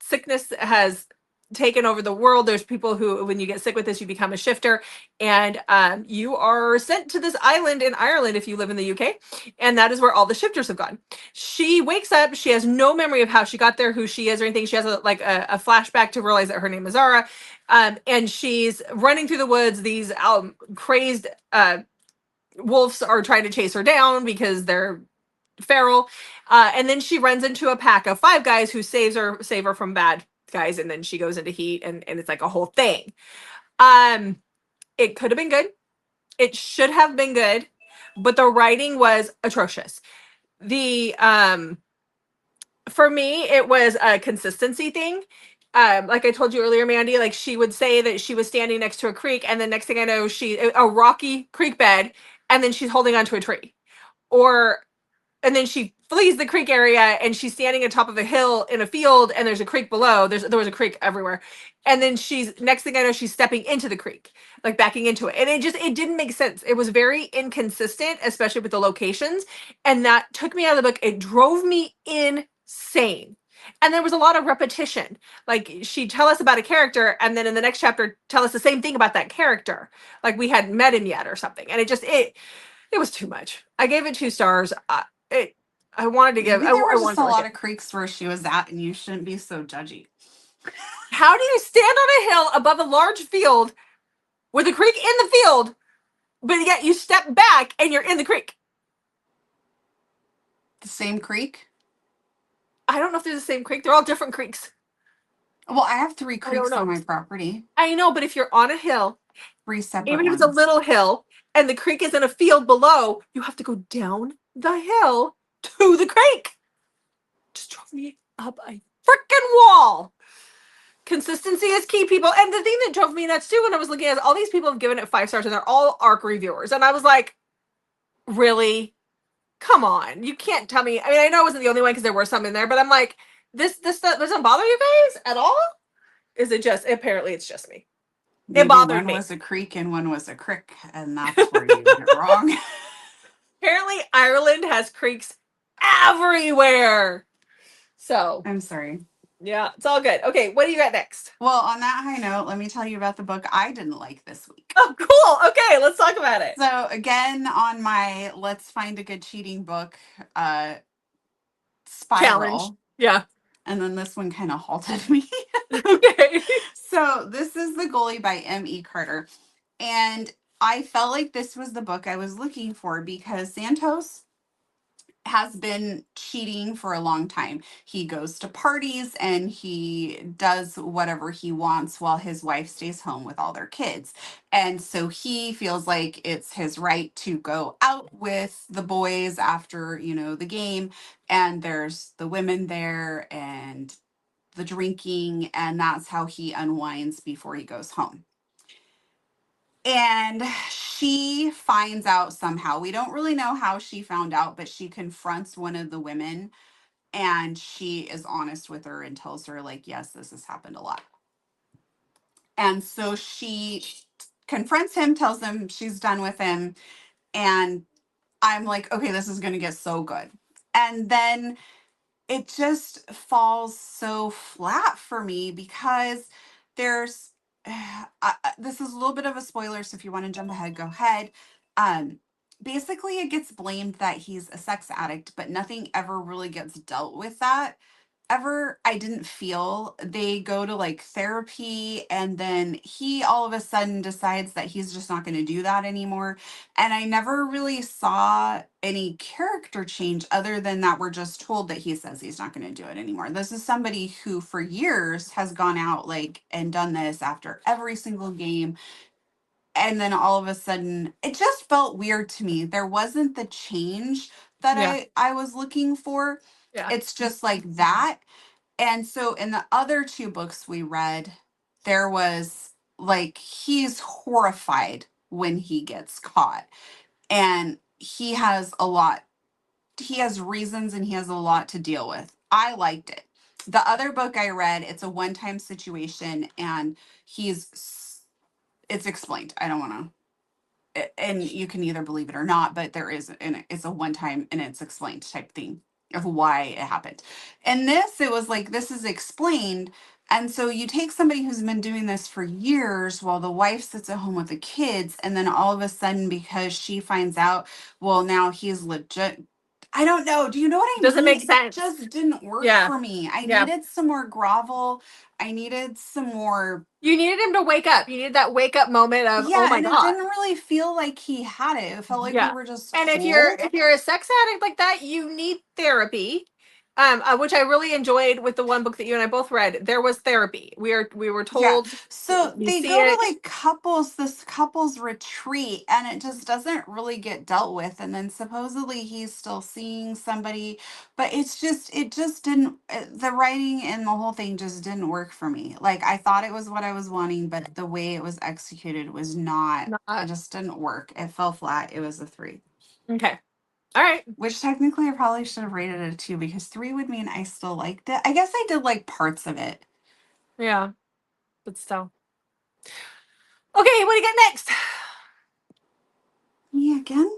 sickness has taken over the world. There's people who, when you get sick with this, you become a shifter, and you are sent to this island in Ireland if you live in the UK, and that is where all the shifters have gone. She wakes up. She has no memory of how she got there, who she is, or anything. She has a flashback to realize that her name is Zara, and she's running through the woods. These crazed wolves are trying to chase her down because they're feral. And then she runs into a pack of five guys who save her from bad guys, and then she goes into heat, and it's like a whole thing. Um, it could have been good. It should have been good, but the writing was atrocious. The For me, it was a consistency thing. Like I told you earlier, Mandy, like she would say that she was standing next to a creek, and the next thing I know, a rocky creek bed, and then she's holding onto a tree. Or and then she flees the creek area, and she's standing on top of a hill in a field, and there's a creek below. There was a creek everywhere. And then she's, next thing I know, she's stepping into the creek, like backing into it. And it didn't make sense. It was very inconsistent, especially with the locations. And that took me out of the book. It drove me insane. And there was a lot of repetition. Like, she'd tell us about a character, and then in the next chapter tell us the same thing about that character. Like we hadn't met him yet or something. And it was too much. I gave it 2 stars. It I wanted to give Maybe there I were just wanted a to like lot it. of creeks where she was at, and you shouldn't be so judgy. How do you stand on a hill above a large field with a creek in the field, but yet you step back and you're in the creek? The same creek? I don't know if they're the same creek. They're all different creeks. Well, I have three I don't creeks on know. my property, I know, but if you're on a hill, three separate even if it's a ones. little hill, and the creek is in a field below, you have to go down the hill to the creek. Just drove me up a freaking wall. Consistency is key, people. And the thing that drove me nuts too, when I was looking at all these people have given it 5 stars, and they're all ARC reviewers, and I was like, really? Come on, you can't tell me. I mean, I know I wasn't the only one because there were some in there, but I'm like, this doesn't bother you guys at all? Is it just, apparently it's just me? It Maybe bothered one me. was a creek and one was a crick, and that's where you went wrong. Apparently Ireland has creeks everywhere. So I'm sorry. yeah, it's all good. Okay, what do you got next? Well, on that high note, let me tell you about the book I didn't like this week. Oh, cool. Okay, let's talk about it. So, again, on my let's find a good cheating book Challenge. spiral. Yeah. And then this one kind of halted me. Okay. So this is The Goalie by M.E. Carter. And I felt like this was the book I was looking for because Santos has been cheating for a long time. He goes to parties and he does whatever he wants while his wife stays home with all their kids. And so he feels like it's his right to go out with the boys after, the game. And there's the women there and the drinking. And that's how he unwinds before he goes home. And she finds out somehow. We don't really know how she found out, but she confronts one of the women and she is honest with her and tells her, like, yes, this has happened a lot. And so she confronts him, tells him she's done with him. And I'm like, okay, this is going to get so good. And then it just falls so flat for me because there's this is a little bit of a spoiler, so if you want to jump ahead, go ahead. um Basically it gets blamed that he's a sex addict, but nothing ever really gets dealt with that ever. I didn't feel. They go to like therapy and then he all of a sudden decides that he's just not going to do that anymore. And I never really saw any character change other than that we're just told that he says he's not going to do it anymore. This is somebody who for years has gone out like and done this after every single game. And then all of a sudden it just felt weird to me. There wasn't the change that Yeah. I was looking for. Yeah. It's just like that. And so in the other two books we read, there was like he's horrified when he gets caught. And he has reasons and he has a lot to deal with. I liked it. The other book I read, it's a one-time situation and it's explained. I don't want to, and you can either believe it or not, but there is, and it's a one time and it's explained type thing of why it happened. And this, it was like, this is explained. And so you take somebody who's been doing this for years while the wife sits at home with the kids, and then all of a sudden, because she finds out, well, now he's legit. I don't know. Do you know what I Doesn't mean? make It sense. just didn't work Yeah. for me. I Yeah. needed some more grovel. I needed some more. You needed him to wake up. You needed that wake up moment of, oh Yeah, my and it God. didn't really feel like he had it. It felt like we Yeah. were just And told. if you're a sex addict like that, you need therapy. Which I really enjoyed with the one book that you and I both read. There was therapy. We were Yeah. told So you they see go to it. like this couples retreat, and it just doesn't really get dealt with. And then supposedly he's still seeing somebody, but it just didn't, the writing and the whole thing just didn't work for me. Like I thought it was what I was wanting, but the way it was executed was not, it Not just didn't work. It fell flat. It was a 3. okay. All right. Which technically I probably should have rated it a 2 because 3 would mean I still liked it. I guess I did like parts of it. Yeah. But still. Okay, what do you got next? Me again?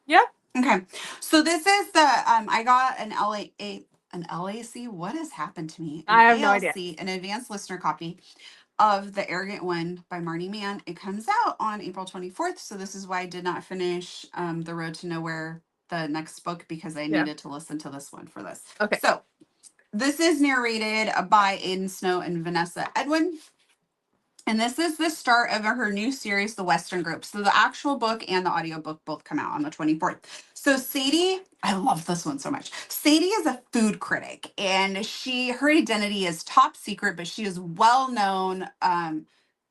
Yeah. Okay. So this is the I got an LAC. What has happened to me? I An have no idea. ALC, an advanced listener copy of The Arrogant One by Marnie Mann. It comes out on April 24th. So this is why I did not finish The Road to Nowhere, the next book, because I Yeah. needed to listen to this one for this. Okay. So this is narrated by Aiden Snow and Vanessa Edwin. And this is the start of her new series, The Western Group. So the actual book and the audiobook both come out on the 24th. So Sadie, I love this one so much. Sadie is a food critic and her identity is top secret, but she is well known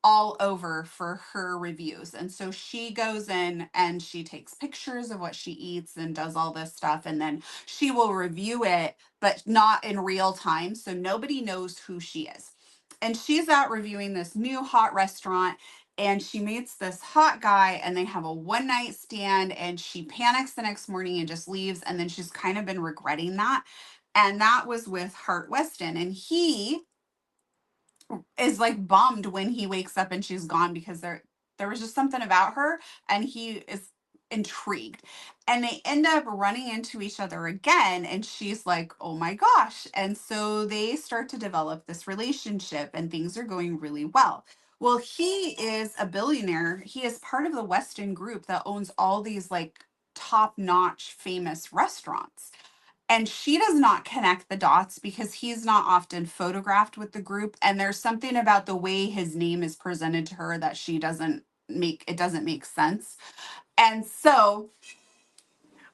all over for her reviews. And so she goes in and she takes pictures of what she eats and does all this stuff. And then she will review it, but not in real time. So nobody knows who she is. And she's out reviewing this new hot restaurant and she meets this hot guy and they have a one night stand and she panics the next morning and just leaves. And then she's kind of been regretting that. And that was with Hart Weston. And he is like bummed when he wakes up and she's gone because there was just something about her and he is intrigued. And they end up running into each other again and she's like, "Oh my gosh." And so they start to develop this relationship and things are going really well. Well, he is a billionaire. He is part of the Weston Group that owns all these like top-notch famous restaurants. And she does not connect the dots because he's not often photographed with the group. And there's something about the way his name is presented to her that she doesn't make sense. And so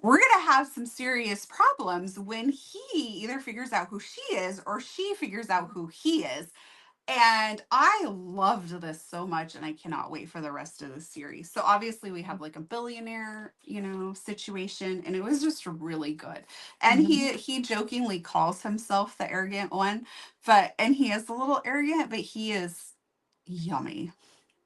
we're going to have some serious problems when he either figures out who she is or she figures out who he is. And I loved this so much, and I cannot wait for the rest of the series. So obviously we have like a billionaire, situation, and it was just really good. And he jokingly calls himself the arrogant one, and he is a little arrogant, but he is yummy.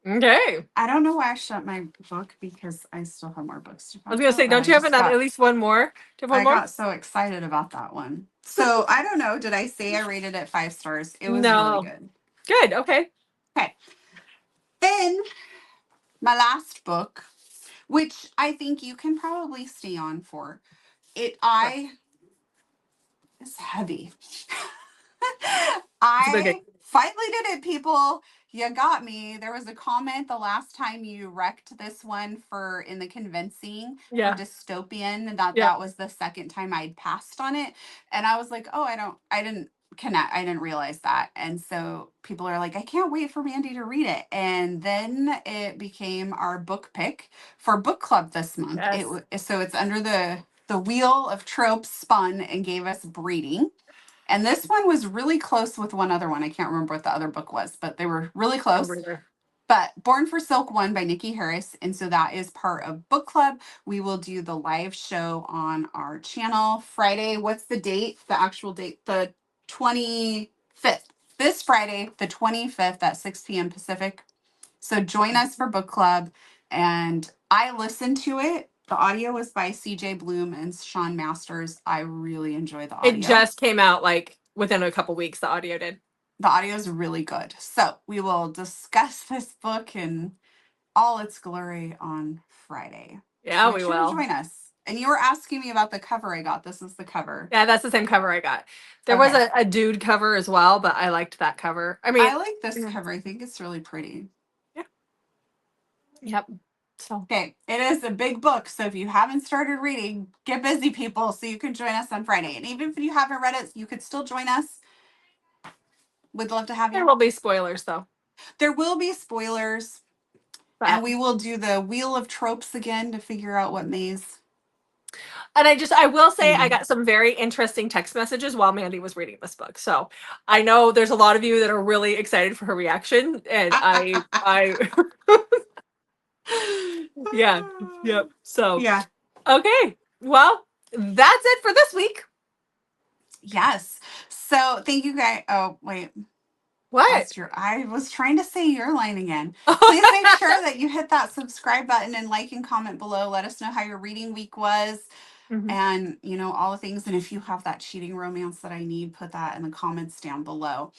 Okay. I don't know why I shut my book because I still have more books to talk I was gonna say, about, don't you have another, at least one more? Do you have one I more? got so excited about that one. So I don't know. Did I say I rated it 5 stars? It was really good. Good. Okay. Okay. Then my last book, which I think you can probably stay on for. It's heavy. I finally did it, people. You got me. There was a comment the last time you wrecked this one in the convincing for Dystopian, that was the second time I'd passed on it. And I was like, oh, I didn't connect. I didn't realize that. And so people are like, I can't wait for Mandy to read it. And then it became our book pick for book club this month. Yes. So it's under the wheel of tropes spun and gave us breeding. And this one was really close with one other one. I can't remember what the other book was, but they were really close. But Born for Silk won by Nikki Harris. And so that is part of book club. We will do the live show on our channel Friday. What's the date? The actual date? The 25th. This Friday, the 25th at 6 p.m. Pacific. So join us for book club. And I listened to it. The audio was by CJ Bloom and Sean Masters. I really enjoy the audio. It just came out like within a couple weeks, the audio did. The audio is really good. So we will discuss this book in all its glory on Friday. Yeah, so we will. Join us. And you were asking me about the cover I got. This is the cover. Yeah, that's the same cover I got. There was a dude cover as well, but I liked that cover. I mean, I like this cover. I think it's really pretty. Yeah. Yep. So okay, it is a big book. So if you haven't started reading, get busy, people, so you can join us on Friday. And even if you haven't read it, you could still join us. We'd love to have you. There will be spoilers, though. There will be spoilers. And we will do the wheel of tropes again to figure out what maze. And I will say I got some very interesting text messages while Mandy was reading this book. So I know there's a lot of you that are really excited for her reaction. And yeah. Yep. So, yeah. Okay. Well, that's it for this week. Yes. So thank you guys. Oh, wait. What? I was trying to say your line again. Please make sure that you hit that subscribe button and like and comment below. Let us know how your reading week was and, all the things. And if you have that cheating romance that I need, put that in the comments down below.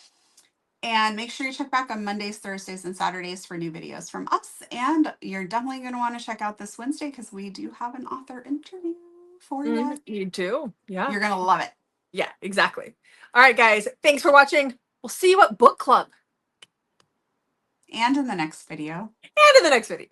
And make sure you check back on Mondays, Thursdays, and Saturdays for new videos from us. And you're definitely going to want to check out this Wednesday because we do have an author interview for you. You do? Yeah. You're going to love it. Yeah, exactly. All right, guys. Thanks for watching. We'll see you at book club. And in the next video. And in the next video.